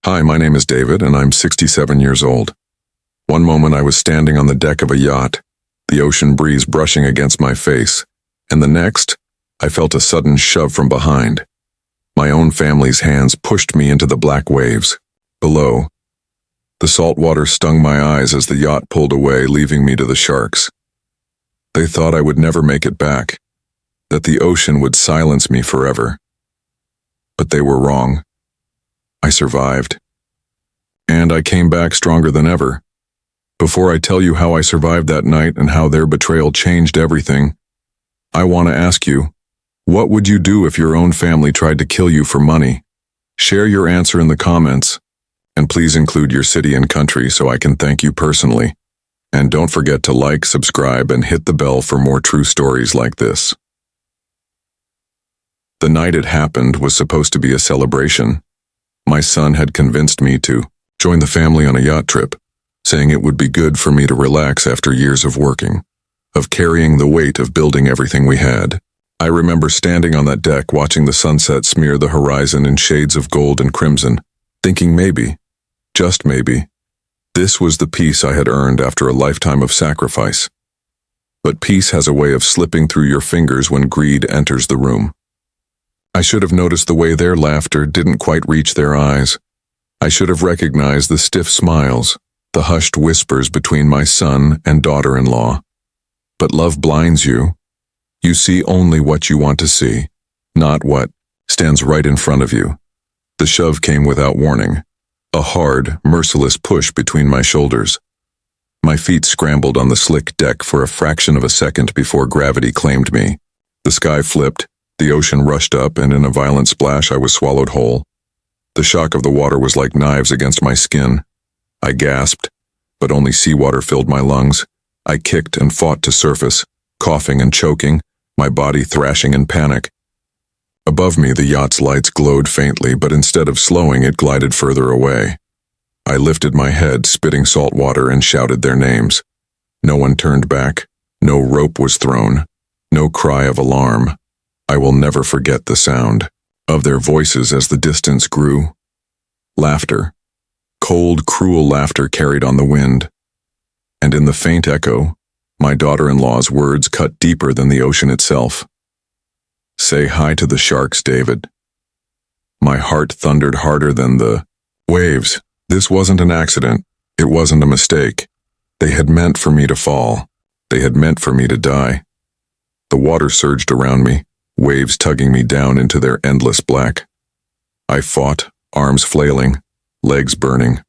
Hi, my name is David, and I'm 67 years old. One moment I was standing on the deck of a yacht, the ocean breeze brushing against my face, and the next, I felt a sudden shove from behind. My own family's hands pushed me into the black waves. Below, the salt water stung my eyes as the yacht pulled away, leaving me to the sharks. They thought I would never make it back, that the ocean would silence me forever. But they were wrong. I survived. And I came back stronger than ever. Before I tell you how I survived that night and how their betrayal changed everything, I want to ask you, what would you do if your own family tried to kill you for money? Share your answer in the comments, and please include your city and country so I can thank you personally. And don't forget to like, subscribe, and hit the bell for more true stories like this. The night it happened was supposed to be a celebration. My son had convinced me to join the family on a yacht trip, saying it would be good for me to relax after years of working, of carrying the weight of building everything we had. I remember standing on that deck watching the sunset smear the horizon in shades of gold and crimson, thinking maybe, just maybe, this was the peace I had earned after a lifetime of sacrifice. But peace has a way of slipping through your fingers when greed enters the room. I should have noticed the way their laughter didn't quite reach their eyes. I should have recognized the stiff smiles, the hushed whispers between my son and daughter-in-law. But love blinds you. You see only what you want to see, not what stands right in front of you. The shove came without warning, a hard, merciless push between my shoulders. My feet scrambled on the slick deck for a fraction of a second before gravity claimed me. The sky flipped, the ocean rushed up, and in a violent splash I was swallowed whole. The shock of the water was like knives against my skin. I gasped, but only seawater filled my lungs. I kicked and fought to surface, coughing and choking, my body thrashing in panic. Above me, the yacht's lights glowed faintly, but instead of slowing, it glided further away. I lifted my head, spitting salt water, and shouted their names. No one turned back. No rope was thrown. No cry of alarm. I will never forget the sound of their voices as the distance grew. Laughter. Cold, cruel laughter carried on the wind. And in the faint echo, my daughter-in-law's words cut deeper than the ocean itself. Say hi to the sharks, David. My heart thundered harder than the waves. This wasn't an accident. It wasn't a mistake. They had meant for me to fall. They had meant for me to die. The water surged around me, waves tugging me down into their endless black. I fought, arms flailing, legs burning.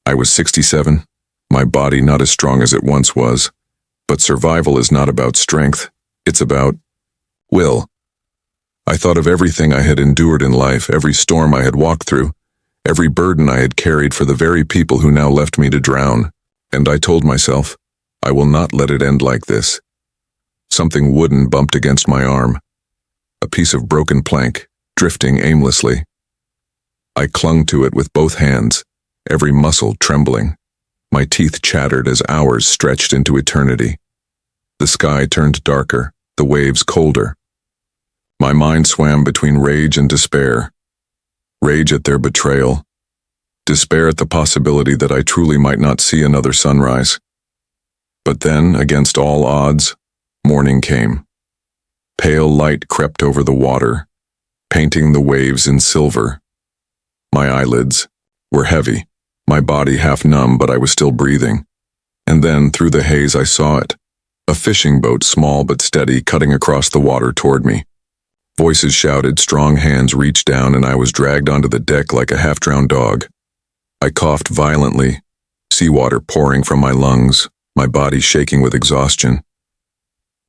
I was 67, my body not as strong as it once was, but survival is not about strength, it's about will. I thought of everything I had endured in life, every storm I had walked through, every burden I had carried for the very people who now left me to drown, and I told myself, I will not let it end like this. Something wooden bumped against my arm, a piece of broken plank, drifting aimlessly. I clung to it with both hands, every muscle trembling. My teeth chattered as hours stretched into eternity. The sky turned darker, the waves colder. My mind swam between rage and despair. Rage at their betrayal. Despair at the possibility that I truly might not see another sunrise. But then, against all odds, morning came. Pale light crept over the water, painting the waves in silver. My eyelids were heavy, my body half numb, but I was still breathing. And then, through the haze, I saw it. A fishing boat, small but steady, cutting across the water toward me. Voices shouted, strong hands reached down, and I was dragged onto the deck like a half-drowned dog. I coughed violently, seawater pouring from my lungs, my body shaking with exhaustion.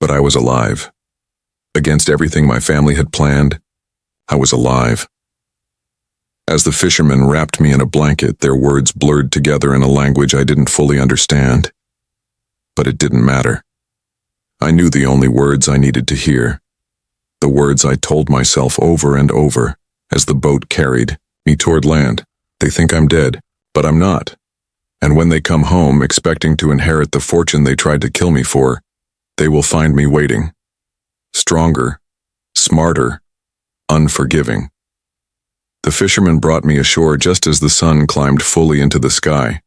But I was alive. Against everything my family had planned, I was alive. As the fishermen wrapped me in a blanket, their words blurred together in a language I didn't fully understand. But it didn't matter. I knew the only words I needed to hear. The words I told myself over and over as the boat carried me toward land. They think I'm dead, but I'm not. And when they come home expecting to inherit the fortune they tried to kill me for, they will find me waiting. Stronger, smarter, unforgiving. The fisherman brought me ashore just as the sun climbed fully into the sky.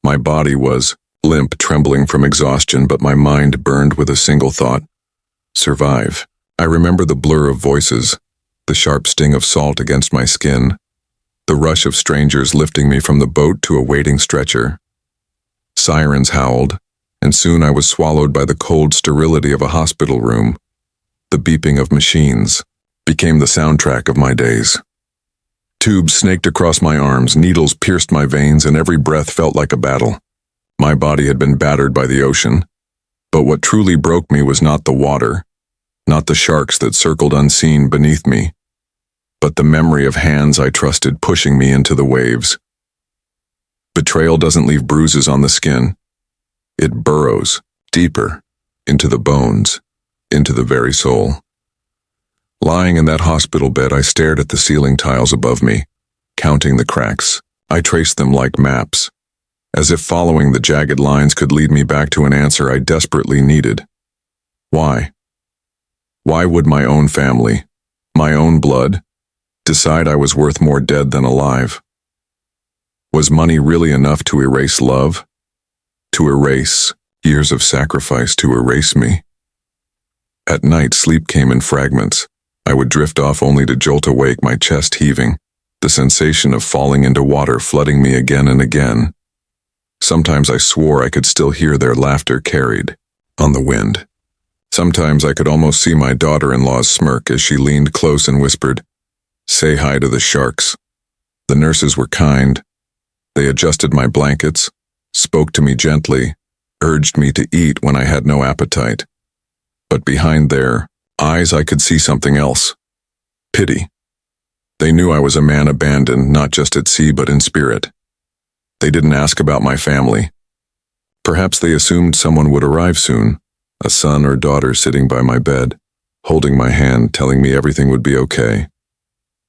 My body was limp, trembling from exhaustion, but my mind burned with a single thought: survive. I remember the blur of voices, the sharp sting of salt against my skin, the rush of strangers lifting me from the boat to a waiting stretcher. Sirens howled, and soon I was swallowed by the cold sterility of a hospital room. The beeping of machines became the soundtrack of my days. Tubes snaked across my arms, needles pierced my veins, and every breath felt like a battle. My body had been battered by the ocean, but what truly broke me was not the water, not the sharks that circled unseen beneath me, but the memory of hands I trusted pushing me into the waves. Betrayal doesn't leave bruises on the skin. It burrows deeper into the bones, into the very soul. Lying in that hospital bed, I stared at the ceiling tiles above me, counting the cracks. I traced them like maps, as if following the jagged lines could lead me back to an answer I desperately needed. Why? Why would my own family, my own blood, decide I was worth more dead than alive? Was money really enough to erase love? To erase years of sacrifice, to erase me? At night, sleep came in fragments. I would drift off only to jolt awake, my chest heaving, the sensation of falling into water flooding me again and again. Sometimes I swore I could still hear their laughter carried on the wind. Sometimes I could almost see my daughter-in-law's smirk as she leaned close and whispered, "Say hi to the sharks." The nurses were kind. They adjusted my blankets, spoke to me gently, urged me to eat when I had no appetite. But behind their eyes I could see something else: pity. They knew I was a man abandoned, not just at sea but in spirit. They didn't ask about my family. Perhaps they assumed someone would arrive soon, a son or daughter sitting by my bed, holding my hand, telling me everything would be okay.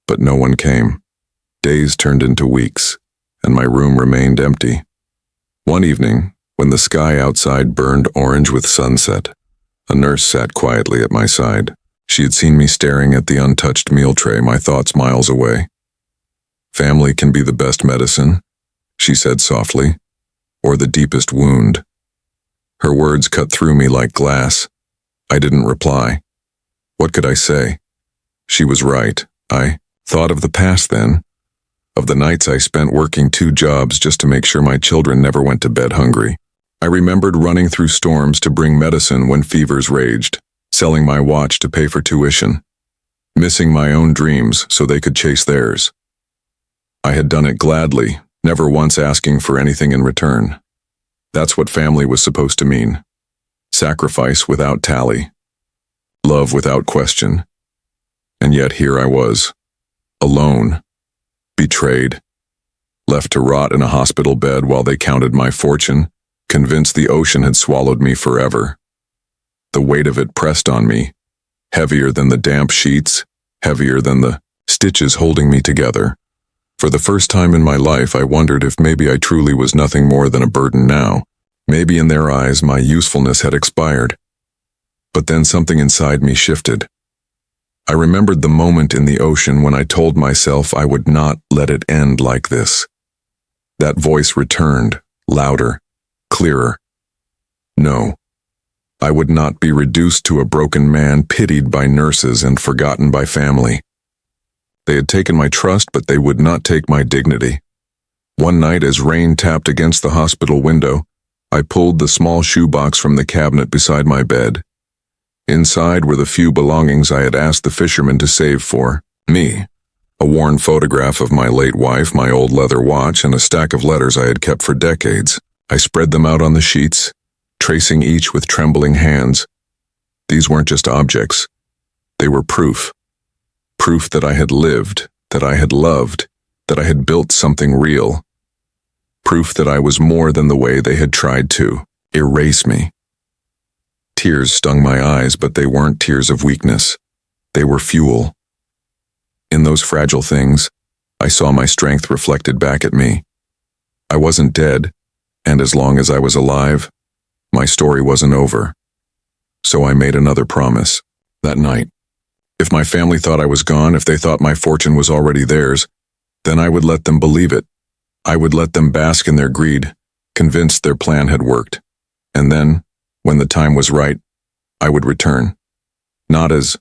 But no one came. Days turned into weeks, and my room remained empty. One evening, when the sky outside burned orange with sunset, a nurse sat quietly at my side. She had seen me staring at the untouched meal tray, my thoughts miles away. "Family can be the best medicine," she said softly, "or the deepest wound." Her words cut through me like glass. I didn't reply. What could I say? She was right. I thought of the past then, of the nights I spent working 2 jobs just to make sure my children never went to bed hungry. I remembered running through storms to bring medicine when fevers raged, selling my watch to pay for tuition, missing my own dreams so they could chase theirs. I had done it gladly, never once asking for anything in return. That's what family was supposed to mean: sacrifice without tally, love without question. And yet here I was, alone, betrayed, left to rot in a hospital bed while they counted my fortune, convinced the ocean had swallowed me forever. The weight of it pressed on me, heavier than the damp sheets, heavier than the stitches holding me together. For the first time in my life, I wondered if maybe I truly was nothing more than a burden now. Maybe in their eyes my usefulness had expired. But then something inside me shifted. I remembered the moment in the ocean when I told myself I would not let it end like this. That voice returned, louder, clearer. No, I would not be reduced to a broken man, pitied by nurses and forgotten by family. They had taken my trust, but they would not take my dignity. One night, as rain tapped against the hospital window, I pulled the small shoebox from the cabinet beside my bed. Inside were the few belongings I had asked the fisherman to save for me: a worn photograph of my late wife, my old leather watch, and a stack of letters I had kept for decades. I spread them out on the sheets, tracing each with trembling hands. These weren't just objects. They were proof. Proof that I had lived, that I had loved, that I had built something real. Proof that I was more than the way they had tried to erase me. Tears stung my eyes, but they weren't tears of weakness. They were fuel. In those fragile things, I saw my strength reflected back at me. I wasn't dead, and as long as I was alive, my story wasn't over. So I made another promise. That night, If my family thought I was gone, if they thought my fortune was already theirs, then I would let them believe it. I would let them bask in their greed, convinced their plan had worked. And then, when the time was right, I would return. Not as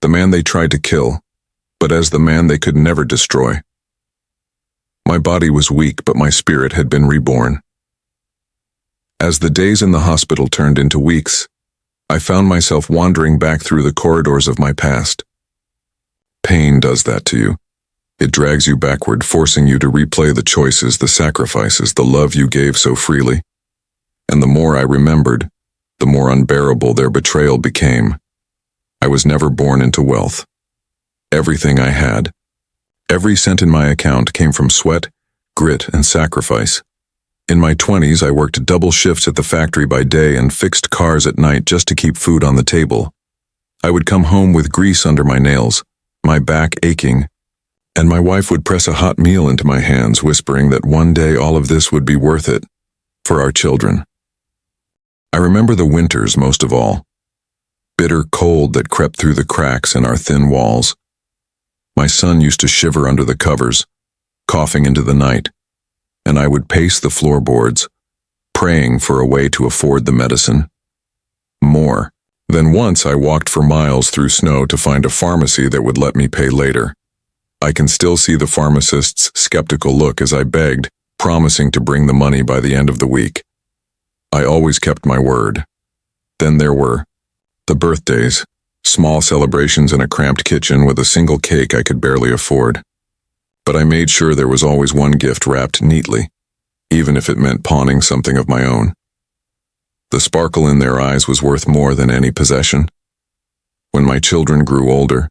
the man they tried to kill, but as the man they could never destroy. My body was weak, but my spirit had been reborn. As the days in the hospital turned into weeks, I found myself wandering back through the corridors of my past. Pain does that to you. It drags you backward, forcing you to replay the choices, the sacrifices, the love you gave so freely. And the more I remembered, the more unbearable their betrayal became. I was never born into wealth. Everything I had, every cent in my account came from sweat, grit, and sacrifice. In my 20s, I worked double shifts at the factory by day and fixed cars at night just to keep food on the table. I would come home with grease under my nails, my back aching, and my wife would press a hot meal into my hands, whispering that one day all of this would be worth it, for our children. I remember the winters most of all. Bitter cold that crept through the cracks in our thin walls. My son used to shiver under the covers, coughing into the night, and I would pace the floorboards, praying for a way to afford the medicine. More than once I walked for miles through snow to find a pharmacy that would let me pay later. I can still see the pharmacist's skeptical look as I begged, promising to bring the money by the end of the week. I always kept my word. Then there were the birthdays, small celebrations in a cramped kitchen with a single cake I could barely afford. But I made sure there was always one gift wrapped neatly, even if it meant pawning something of my own. The sparkle in their eyes was worth more than any possession. When my children grew older,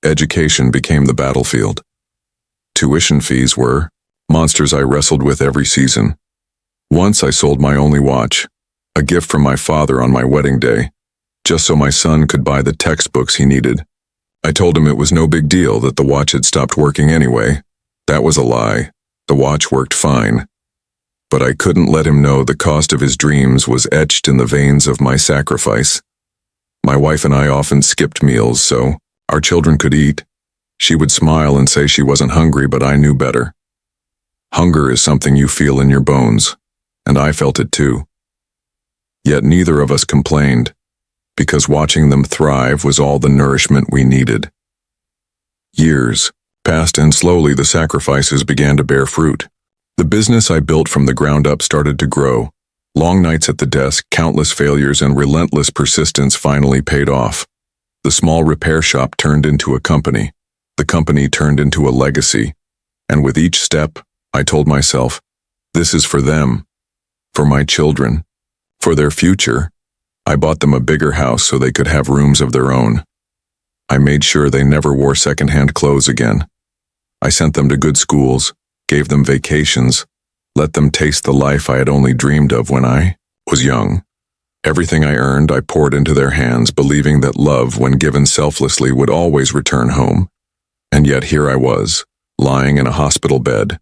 education became the battlefield. Tuition fees were monsters I wrestled with every season. Once I sold my only watch, a gift from my father on my wedding day, just so my son could buy the textbooks he needed. I told him it was no big deal, that the watch had stopped working anyway. That was a lie. The watch worked fine. But I couldn't let him know the cost of his dreams was etched in the veins of my sacrifice. My wife and I often skipped meals so our children could eat. She would smile and say she wasn't hungry, but I knew better. Hunger is something you feel in your bones, and I felt it too. Yet neither of us complained, because watching them thrive was all the nourishment we needed. Years passed, and slowly the sacrifices began to bear fruit. The business I built from the ground up started to grow. Long nights at the desk, countless failures, and relentless persistence finally paid off. The small repair shop turned into a company. The company turned into a legacy. And with each step, I told myself, this is for them, for my children, for their future. I bought them a bigger house so they could have rooms of their own. I made sure they never wore secondhand clothes again. I sent them to good schools, gave them vacations, let them taste the life I had only dreamed of when I was young. Everything I earned, I poured into their hands, believing that love, when given selflessly, would always return home. And yet here I was, lying in a hospital bed,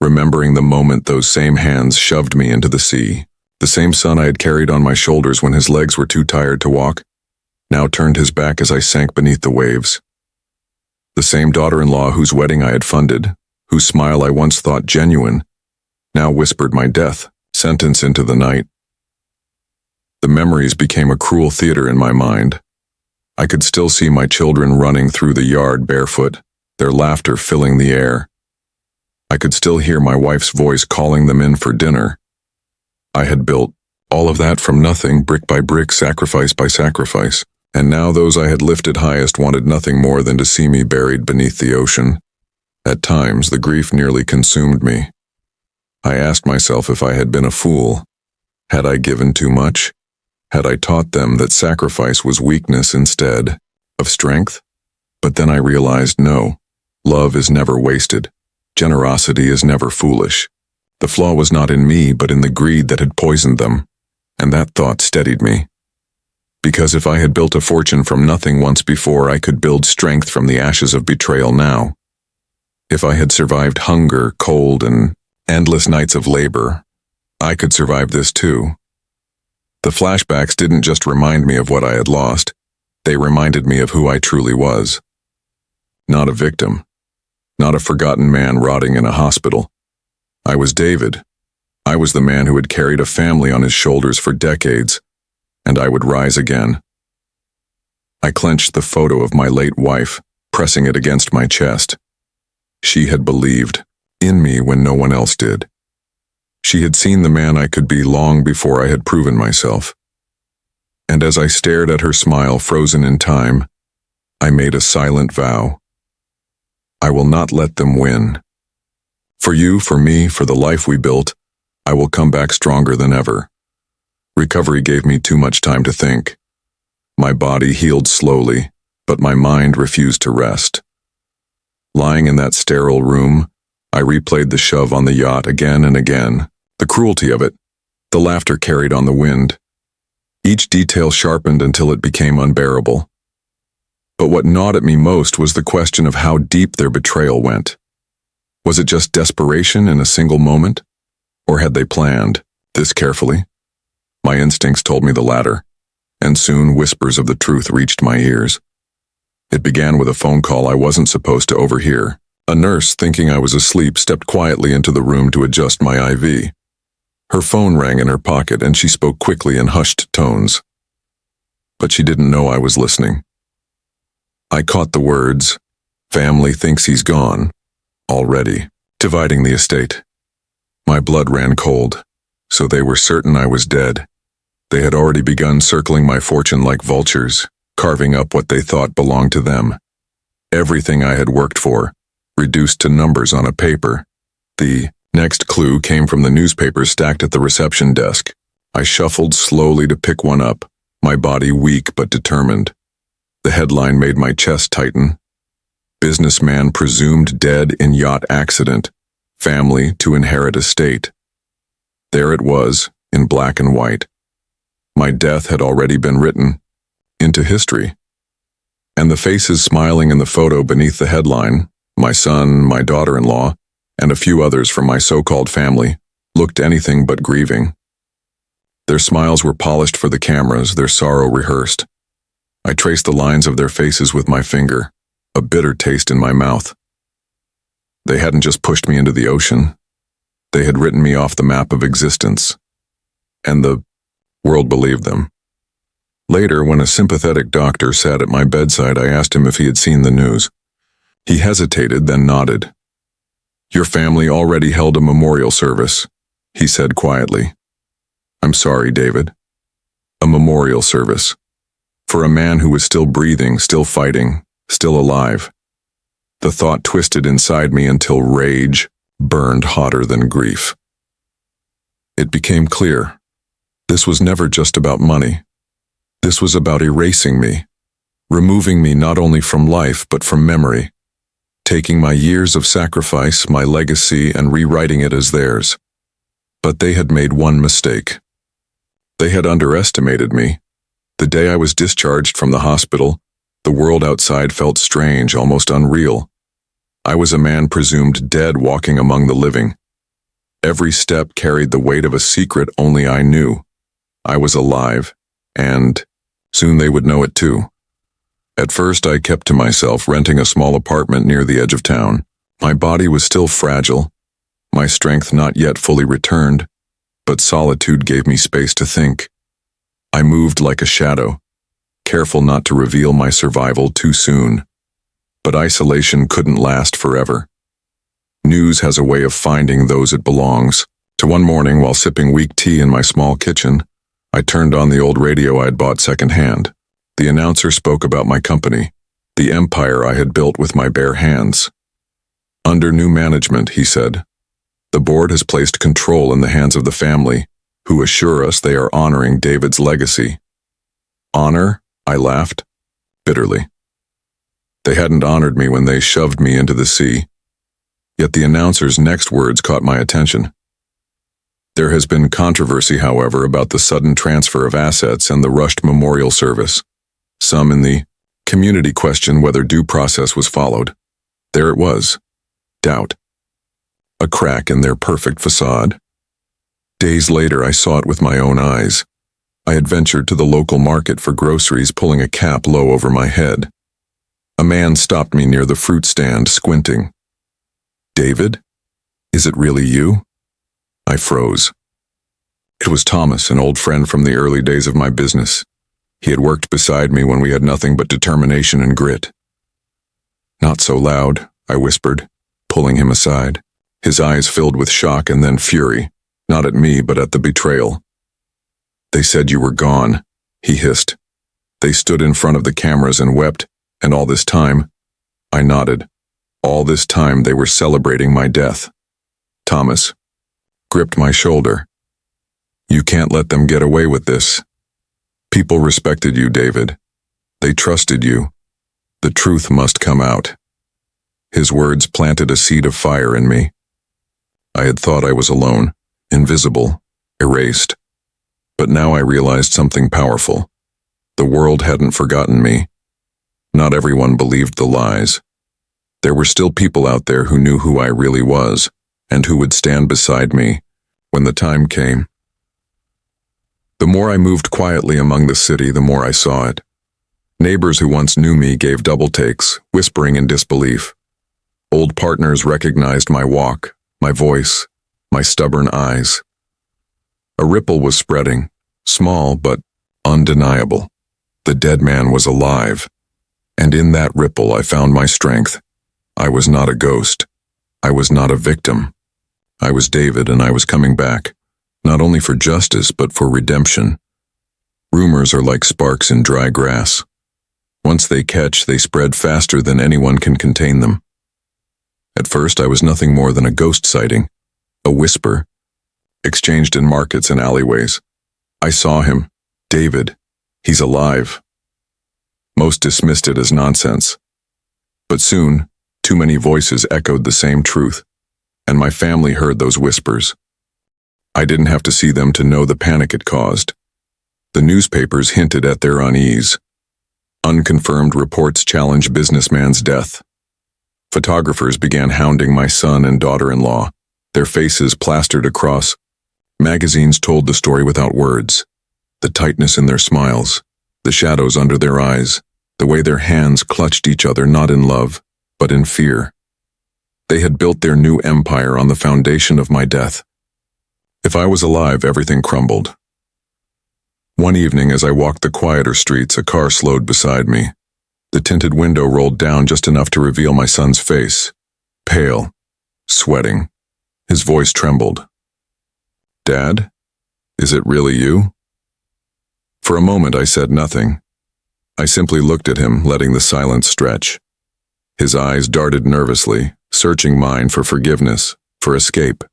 remembering the moment those same hands shoved me into the sea. The same son I had carried on my shoulders when his legs were too tired to walk, now turned his back as I sank beneath the waves. The same daughter-in-law whose wedding I had funded, whose smile I once thought genuine, now whispered my death sentence into the night. The memories became a cruel theater in my mind. I could still see my children running through the yard barefoot, their laughter filling the air. I could still hear my wife's voice calling them in for dinner. I had built all of that from nothing, brick by brick, sacrifice by sacrifice, and now those I had lifted highest wanted nothing more than to see me buried beneath the ocean. At times, the grief nearly consumed me. I asked myself if I had been a fool. Had I given too much? Had I taught them that sacrifice was weakness instead of strength? But then I realized no, love is never wasted. Generosity is never foolish. The flaw was not in me, but in the greed that had poisoned them, and that thought steadied me. Because if I had built a fortune from nothing once before, I could build strength from the ashes of betrayal now. If I had survived hunger, cold, and endless nights of labor, I could survive this too. The flashbacks didn't just remind me of what I had lost. They reminded me of who I truly was. Not a victim. Not a forgotten man rotting in a hospital. I was David. I was the man who had carried a family on his shoulders for decades, and I would rise again. I clenched the photo of my late wife, pressing it against my chest. She had believed in me when no one else did. She had seen the man I could be long before I had proven myself. And as I stared at her smile frozen in time, I made a silent vow. I will not let them win. For you, for me, for the life we built, I will come back stronger than ever. Recovery gave me too much time to think. My body healed slowly, but my mind refused to rest. Lying in that sterile room, I replayed the shove on the yacht again and again, the cruelty of it, the laughter carried on the wind. Each detail sharpened until it became unbearable. But what gnawed at me most was the question of how deep their betrayal went. Was it just desperation in a single moment? Or had they planned this carefully? My instincts told me the latter, and soon whispers of the truth reached my ears. It began with a phone call I wasn't supposed to overhear. A nurse, thinking I was asleep, stepped quietly into the room to adjust my IV. Her phone rang in her pocket and she spoke quickly in hushed tones. But she didn't know I was listening. I caught the words, "Family thinks he's gone, already, dividing the estate." My blood ran cold, so they were certain I was dead. They had already begun circling my fortune like vultures, carving up what they thought belonged to them. Everything I had worked for, reduced to numbers on a paper. The next clue came from the newspapers stacked at the reception desk. I shuffled slowly to pick one up, my body weak but determined. The headline made my chest tighten. Businessman presumed dead in yacht accident. Family to inherit estate. There it was, in black and white. My death had already been written into history. And the faces smiling in the photo beneath the headline, my son, my daughter-in-law, and a few others from my so-called family, looked anything but grieving. Their smiles were polished for the cameras, their sorrow rehearsed. I traced the lines of their faces with my finger, a bitter taste in my mouth. They hadn't just pushed me into the ocean. They had written me off the map of existence. And the world believed them. Later, when a sympathetic doctor sat at my bedside, I asked him if he had seen the news. He hesitated, then nodded. "Your family already held a memorial service," he said quietly. "I'm sorry, David. A memorial service. For a man who was still breathing, still fighting, still alive." The thought twisted inside me until rage burned hotter than grief. It became clear. This was never just about money. This was about erasing me, removing me not only from life but from memory, taking my years of sacrifice, my legacy, and rewriting it as theirs. But they had made one mistake. They had underestimated me. The day I was discharged from the hospital, the world outside felt strange, almost unreal. I was a man presumed dead walking among the living. Every step carried the weight of a secret only I knew. I was alive, and soon they would know it too. At first I kept to myself, renting a small apartment near the edge of town. My body was still fragile, my strength not yet fully returned, but solitude gave me space to think. I moved like a shadow, careful not to reveal my survival too soon. But isolation couldn't last forever. News has a way of finding those it belongs. So one morning, while sipping weak tea in my small kitchen, I turned on the old radio I had bought secondhand. The announcer spoke about my company, the empire I had built with my bare hands. Under new management, he said, the board has placed control in the hands of the family, who assure us they are honoring David's legacy. Honor? I laughed, bitterly. They hadn't honored me when they shoved me into the sea. Yet the announcer's next words caught my attention. There has been controversy, however, about the sudden transfer of assets and the rushed memorial service. Some in the community question whether due process was followed. There it was. Doubt. A crack in their perfect facade. Days later, I saw it with my own eyes. I had ventured to the local market for groceries, pulling a cap low over my head. A man stopped me near the fruit stand, squinting. "David? Is it really you?" I froze. It was Thomas, an old friend from the early days of my business. He had worked beside me when we had nothing but determination and grit. "Not so loud," I whispered, pulling him aside. His eyes filled with shock and then fury, not at me but at the betrayal. "They said you were gone," he hissed. "They stood in front of the cameras and wept, and all this time," I nodded, "all this time they were celebrating my death." Thomas gripped my shoulder. "You can't let them get away with this. People respected you, David. They trusted you. The truth must come out." His words planted a seed of fire in me. I had thought I was alone, invisible, erased. But now I realized something powerful. The world hadn't forgotten me. Not everyone believed the lies. There were still people out there who knew who I really was, and who would stand beside me when the time came. The more I moved quietly among the city, the more I saw it. Neighbors who once knew me gave double takes, whispering in disbelief. Old partners recognized my walk, my voice, my stubborn eyes. A ripple was spreading, small but undeniable. The dead man was alive, and in that ripple I found my strength. I was not a ghost. I was not a victim. I was David, and I was coming back, not only for justice but for redemption. Rumors are like sparks in dry grass. Once they catch, they spread faster than anyone can contain them. At first, I was nothing more than a ghost sighting, a whisper, exchanged in markets and alleyways. I saw him. David. He's alive. Most dismissed it as nonsense. But soon, too many voices echoed the same truth, and my family heard those whispers. I didn't have to see them to know the panic it caused. The newspapers hinted at their unease. Unconfirmed reports challenged businessman's death. Photographers began hounding my son and daughter-in-law, their faces plastered across. Magazines told the story without words. The tightness in their smiles, the shadows under their eyes, the way their hands clutched each other not in love, but in fear. They had built their new empire on the foundation of my death. If I was alive, everything crumbled. One evening, as I walked the quieter streets, a car slowed beside me. The tinted window rolled down just enough to reveal my son's face, pale, sweating. His voice trembled. "Dad, is it really you?" For a moment I said nothing. I simply looked at him, letting the silence stretch. His eyes darted nervously, searching mine for forgiveness, for escape.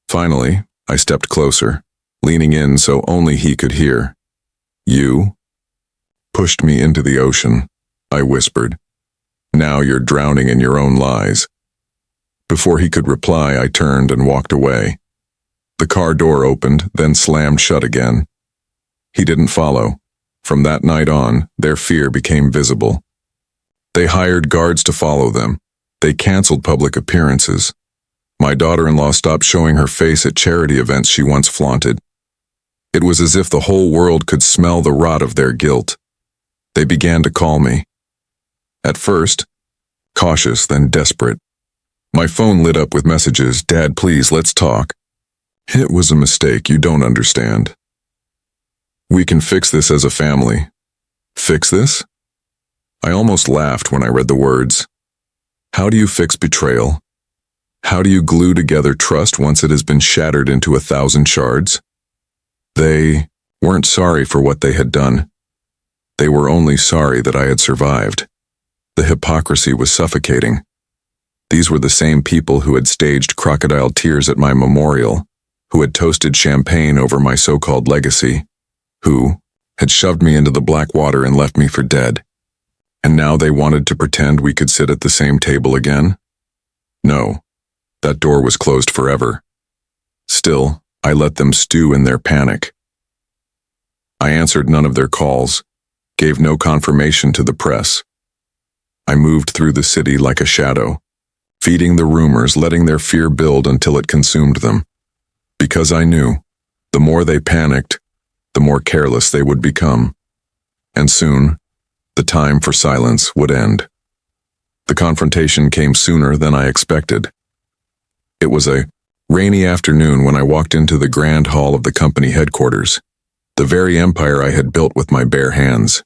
Finally, I stepped closer, leaning in so only he could hear. "You pushed me into the ocean," I whispered. "Now you're drowning in your own lies." Before he could reply, I turned and walked away. The car door opened, then slammed shut again. He didn't follow. From that night on, their fear became visible. They hired guards to follow them. They canceled public appearances. My daughter-in-law stopped showing her face at charity events she once flaunted. It was as if the whole world could smell the rot of their guilt. They began to call me. At first, cautious, then desperate. My phone lit up with messages, "Dad, please, let's talk." "It was a mistake, you don't understand. We can fix this as a family." Fix this? I almost laughed when I read the words. How do you fix betrayal? How do you glue together trust once it has been shattered into 1,000 shards? They weren't sorry for what they had done. They were only sorry that I had survived. The hypocrisy was suffocating. These were the same people who had staged crocodile tears at my memorial, who had toasted champagne over my so-called legacy, who had shoved me into the black water and left me for dead. And now they wanted to pretend we could sit at the same table again? No, that door was closed forever. Still, I let them stew in their panic. I answered none of their calls, gave no confirmation to the press. I moved through the city like a shadow, feeding the rumors, letting their fear build until it consumed them. Because I knew, the more they panicked, the more careless they would become. And soon, the time for silence would end. The confrontation came sooner than I expected. It was a rainy afternoon when I walked into the grand hall of the company headquarters, the very empire I had built with my bare hands.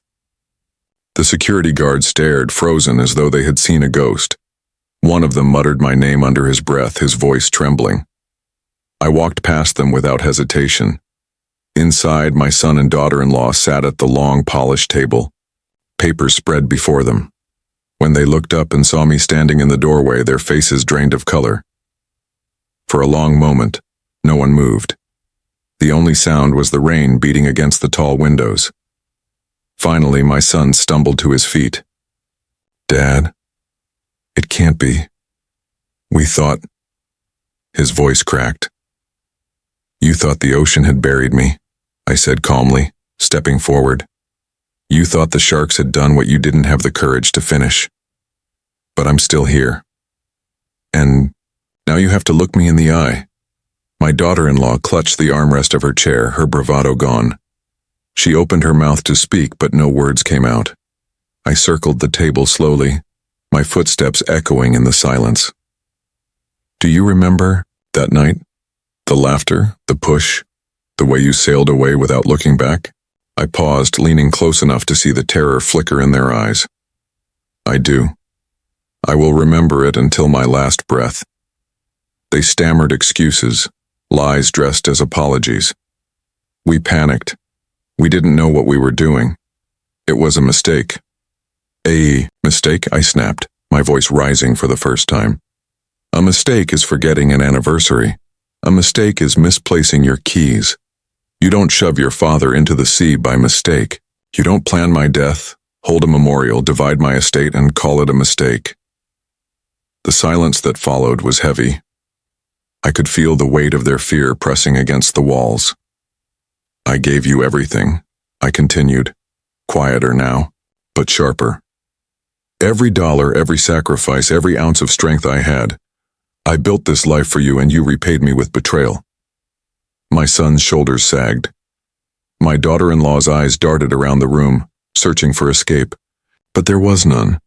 The security guards stared, frozen as though they had seen a ghost. One of them muttered my name under his breath, his voice trembling. I walked past them without hesitation. Inside, my son and daughter-in-law sat at the long, polished table, papers spread before them. When they looked up and saw me standing in the doorway, their faces drained of color. For a long moment, no one moved. The only sound was the rain beating against the tall windows. Finally, my son stumbled to his feet. "Dad, it can't be. We thought..." His voice cracked. "You thought the ocean had buried me," I said calmly, stepping forward. "You thought the sharks had done what you didn't have the courage to finish. But I'm still here. And now you have to look me in the eye." My daughter-in-law clutched the armrest of her chair, her bravado gone. She opened her mouth to speak, but no words came out. I circled the table slowly, my footsteps echoing in the silence. "Do you remember that night? The laughter, the push, the way you sailed away without looking back?" I paused, leaning close enough to see the terror flicker in their eyes. "I do. I will remember it until my last breath." They stammered excuses, lies dressed as apologies. We panicked. We didn't know what we were doing. It was a mistake. "A mistake?" I snapped, my voice rising for the first time. "A mistake is forgetting an anniversary. A mistake is misplacing your keys. You don't shove your father into the sea by mistake. You don't plan my death, hold a memorial, divide my estate, and call it a mistake." The silence that followed was heavy. I could feel the weight of their fear pressing against the walls. "I gave you everything," I continued, quieter now, but sharper. "Every dollar, every sacrifice, every ounce of strength I had. I built this life for you, and you repaid me with betrayal." My son's shoulders sagged. My daughter-in-law's eyes darted around the room, searching for escape. But there was none.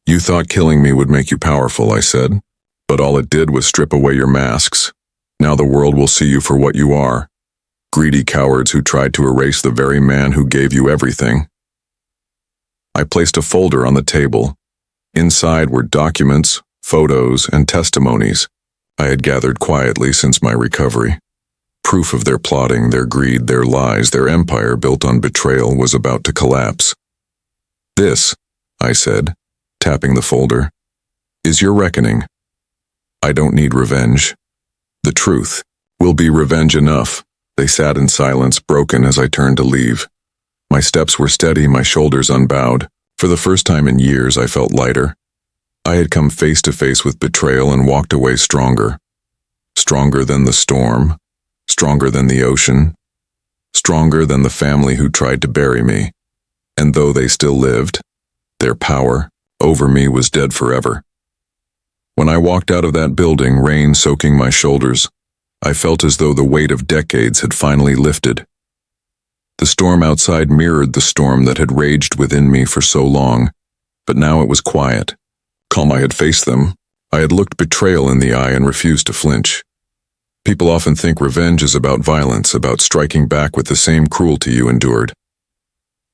"You thought killing me would make you powerful," I said. "But all it did was strip away your masks. Now the world will see you for what you are. Greedy cowards who tried to erase the very man who gave you everything." I placed a folder on the table. Inside were documents, photos, and testimonies I had gathered quietly since my recovery. Proof of their plotting, their greed, their lies, their empire built on betrayal was about to collapse. "This," I said, tapping the folder, "is your reckoning. I don't need revenge. The truth will be revenge enough." They sat in silence, broken as I turned to leave. My steps were steady, my shoulders unbowed. For the first time in years, I felt lighter. I had come face to face with betrayal and walked away stronger. Stronger than the storm, stronger than the ocean, stronger than the family who tried to bury me. And though they still lived, their power over me was dead forever. When I walked out of that building, rain soaking my shoulders, I felt as though the weight of decades had finally lifted. The storm outside mirrored the storm that had raged within me for so long, but now it was quiet. Calm, I had faced them. I had looked betrayal in the eye and refused to flinch. People often think revenge is about violence, about striking back with the same cruelty you endured.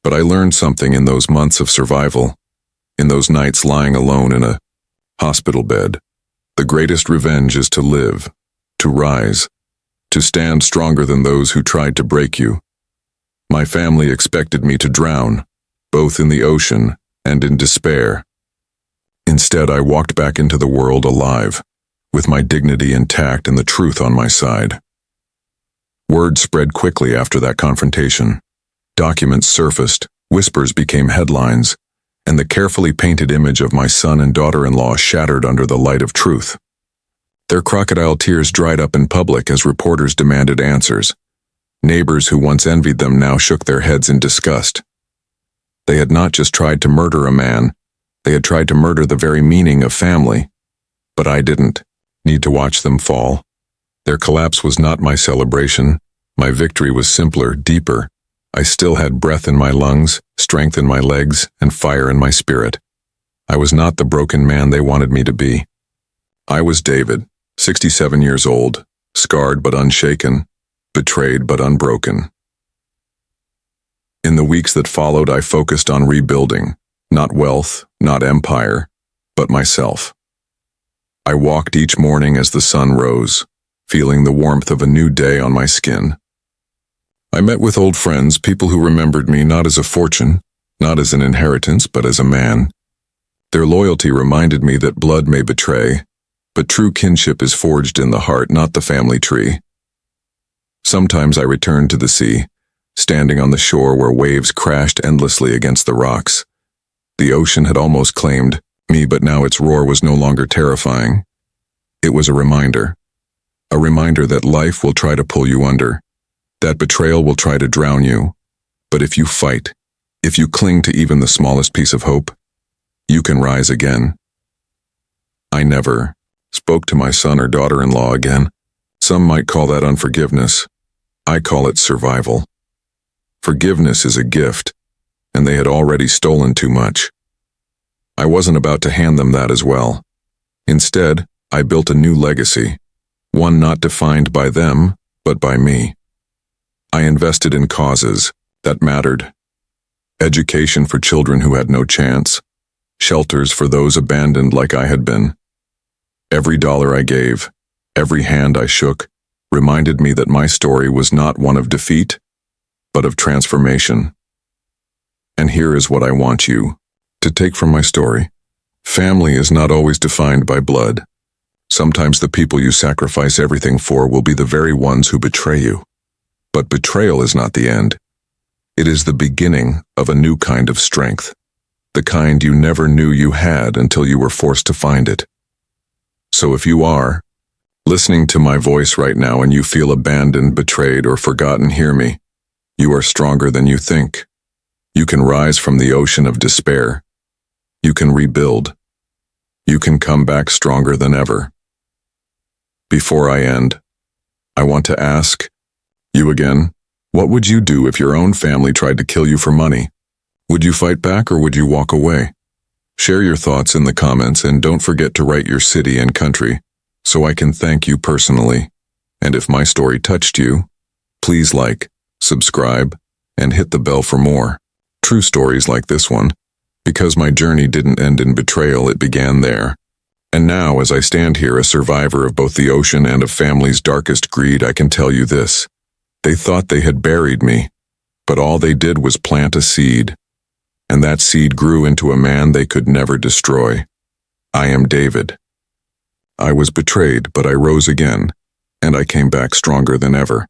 But I learned something in those months of survival, in those nights lying alone in a hospital bed. The greatest revenge is to live, to rise, to stand stronger than those who tried to break you. My family expected me to drown, both in the ocean and in despair. Instead, I walked back into the world alive, with my dignity intact and the truth on my side. Word spread quickly after that confrontation. Documents surfaced, whispers became headlines, and the carefully painted image of my son and daughter-in-law shattered under the light of truth. Their crocodile tears dried up in public as reporters demanded answers. Neighbors who once envied them now shook their heads in disgust. They had not just tried to murder a man, they had tried to murder the very meaning of family. But I didn't need to watch them fall. Their collapse was not my celebration. My victory was simpler, deeper. I still had breath in my lungs, strength in my legs, and fire in my spirit. I was not the broken man they wanted me to be. I was David, 67 years old, scarred but unshaken, betrayed but unbroken. In the weeks that followed, I focused on rebuilding, not wealth, not empire, but myself. I walked each morning as the sun rose, feeling the warmth of a new day on my skin. I met with old friends, people who remembered me not as a fortune, not as an inheritance, but as a man. Their loyalty reminded me that blood may betray, but true kinship is forged in the heart, not the family tree. Sometimes I returned to the sea, standing on the shore where waves crashed endlessly against the rocks. The ocean had almost claimed me, but now its roar was no longer terrifying. It was a reminder that life will try to pull you under, that betrayal will try to drown you, but if you fight, if you cling to even the smallest piece of hope, you can rise again. I never spoke to my son or daughter-in-law again. Some might call that unforgiveness. I call it survival. Forgiveness is a gift, and they had already stolen too much. I wasn't about to hand them that as well. Instead, I built a new legacy, one not defined by them, but by me. I invested in causes that mattered. Education for children who had no chance, shelters for those abandoned like I had been. Every dollar I gave, every hand I shook, reminded me that my story was not one of defeat, but of transformation. And here is what I want you to take from my story. Family is not always defined by blood. Sometimes the people you sacrifice everything for will be the very ones who betray you. But betrayal is not the end. It is the beginning of a new kind of strength, the kind you never knew you had until you were forced to find it. So if you are listening to my voice right now and you feel abandoned, betrayed, or forgotten, hear me. You are stronger than you think. You can rise from the ocean of despair. You can rebuild. You can come back stronger than ever. Before I end, I want to ask you again, what would you do if your own family tried to kill you for money? Would you fight back or would you walk away? Share your thoughts in the comments and don't forget to write your city and country so I can thank you personally. And if my story touched you, please like, subscribe, and hit the bell for more true stories like this one, because my journey didn't end in betrayal, it began there. And now, as I stand here, a survivor of both the ocean and of family's darkest greed, I can tell you this. They thought they had buried me, but all they did was plant a seed, and that seed grew into a man they could never destroy. I am David. I was betrayed, but I rose again, and I came back stronger than ever.